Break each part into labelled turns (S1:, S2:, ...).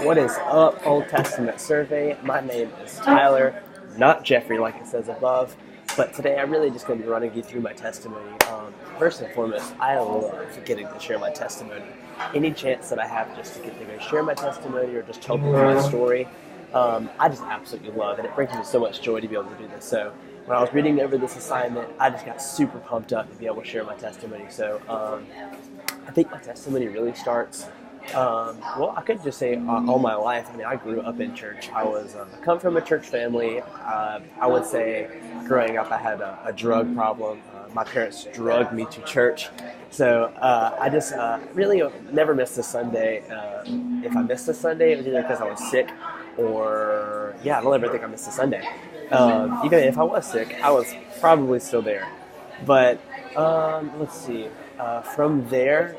S1: What is up, Old Testament Survey? My name is Tyler, not Jeffrey like it says above, but today I'm really just going to be running you through my testimony. First and foremost, I love getting to share my testimony. Any chance that I have just to get to go share my testimony or just tell people my story, I just absolutely love it. It brings me so much joy to be able to do this. So when I was reading over this assignment, I just got super pumped up to be able to share my testimony. So I think my testimony really starts I could just say all my life. I mean, I grew up in church. I come from a church family. I would say growing up I had a drug problem. My parents drugged me to church. So I just really never missed a Sunday. If I missed a Sunday, it was either because I was sick or, I don't ever think I missed a Sunday. Even if I was sick, I was probably still there. But let's see. From there,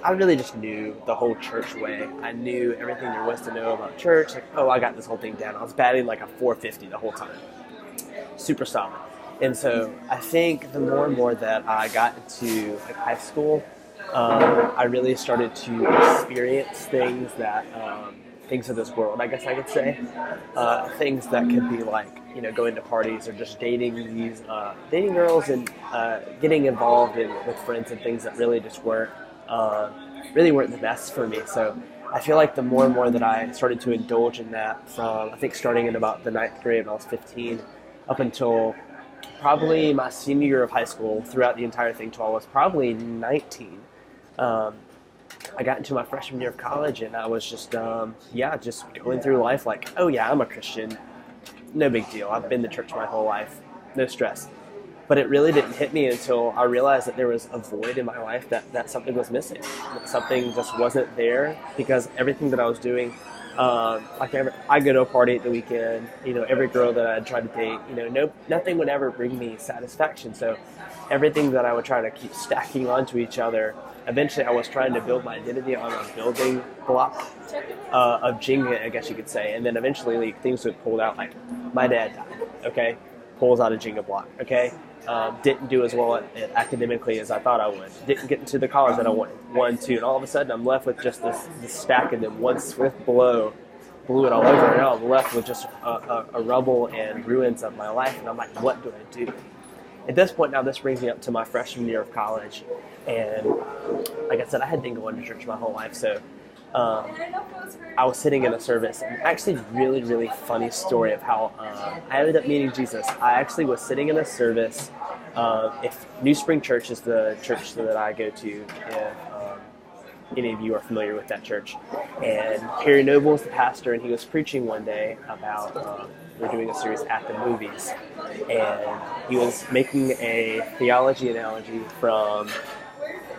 S1: I really just knew the whole church way. I knew everything there was to know about church. Like, I got this whole thing down. I was batting like a 450 the whole time. Super solid. And so I think the more and more that I got into high school, I really started to experience things things of this world, I guess I could say. Things that could be like, going to parties or just dating girls and getting involved with friends and things that really just weren't the best for me. So I feel like the more and more that I started to indulge in that from, I think, starting in about the 9th grade when I was 15 up until probably my senior year of high school, throughout the entire thing till I was probably 19. I got into my freshman year of college and I was just going through life like, I'm a Christian. No big deal. I've been to church my whole life. No stress. But it really didn't hit me until I realized that there was a void in my life, that something was missing. That something just wasn't there, because everything that I was doing, I go to a party at the weekend, every girl that I tried to date, nothing would ever bring me satisfaction. So everything that I would try to keep stacking onto each other, eventually I was trying to build my identity on a building block of Jenga, I guess you could say. And then eventually things would pull out, like my dad died, okay? Pulls out a Jenga block, okay? Didn't do as well academically as I thought I would. Didn't get into the college that I wanted. 1, 2, and all of a sudden I'm left with just this stack, and then one swift blow blew it all over. And now I'm left with just a rubble and ruins of my life, and I'm like, what do I do? At this point now, this brings me up to my freshman year of college, and like I said, I had been going to church my whole life, so I was sitting in a service, and actually really, really funny story of how I ended up meeting Jesus. I actually was sitting in a service. If New Spring Church is the church that I go to, if any of you are familiar with that church, and Perry Noble is the pastor, and he was preaching one day about we're doing a series at the movies, and he was making a theology analogy from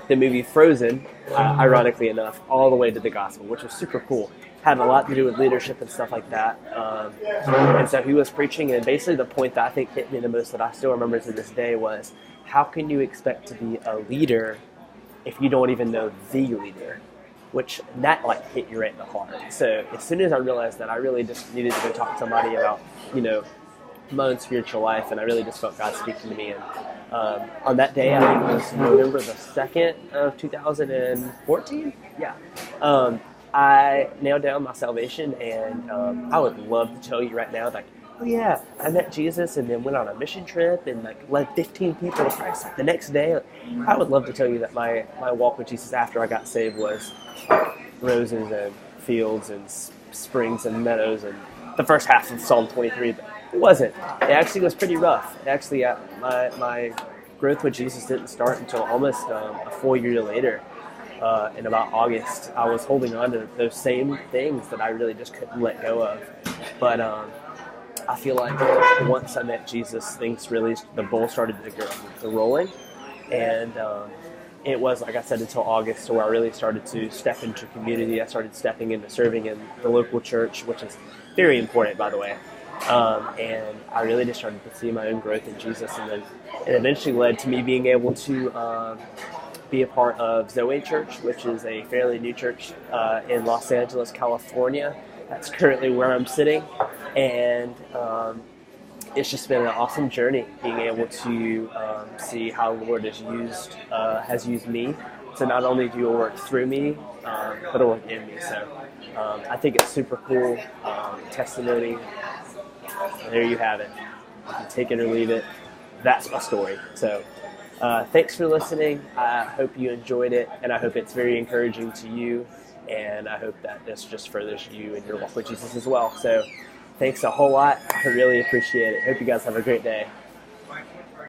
S1: the movie Frozen, ironically enough, all the way to the gospel, which was super cool. Had a lot to do with leadership and stuff like that. And so he was preaching, and basically the point that I think hit me the most, that I still remember to this day, was how can you expect to be a leader if you don't even know the leader? Which that hit you right in the heart. So as soon as I realized that, I really just needed to go talk to somebody about, my own spiritual life, and I really just felt God speaking to me. And on that day, I think it was November the 2nd of 2014. I nailed down my salvation, and I would love to tell you right now, I met Jesus and then went on a mission trip and led 15 people to Christ the next day. I would love to tell you that my walk with Jesus after I got saved was roses and fields and springs and meadows and the first half of Psalm 23, but it wasn't. It actually was pretty rough. Actually, my growth with Jesus didn't start until almost a full year later. In about August, I was holding on to those same things that I really just couldn't let go of. But I feel like once I met Jesus, the ball started to rolling. And it was, like I said, until August where I really started to step into community. I started stepping into serving in the local church, which is very important, by the way. And I really just started to see my own growth in Jesus. And then it eventually led to me being able to be a part of Zoe Church, which is a fairly new church in Los Angeles, California. That's currently where I'm sitting. And it's just been an awesome journey being able to see how the Lord has used me to not only do a work through me, but a work in me. So I think it's super cool. Testimony. There you have it. You can take it or leave it. That's my story. So thanks for listening. I hope you enjoyed it, and I hope it's very encouraging to you, and I hope that this just furthers you in your walk with Jesus as well. So thanks a whole lot. I really appreciate it. Hope you guys have a great day.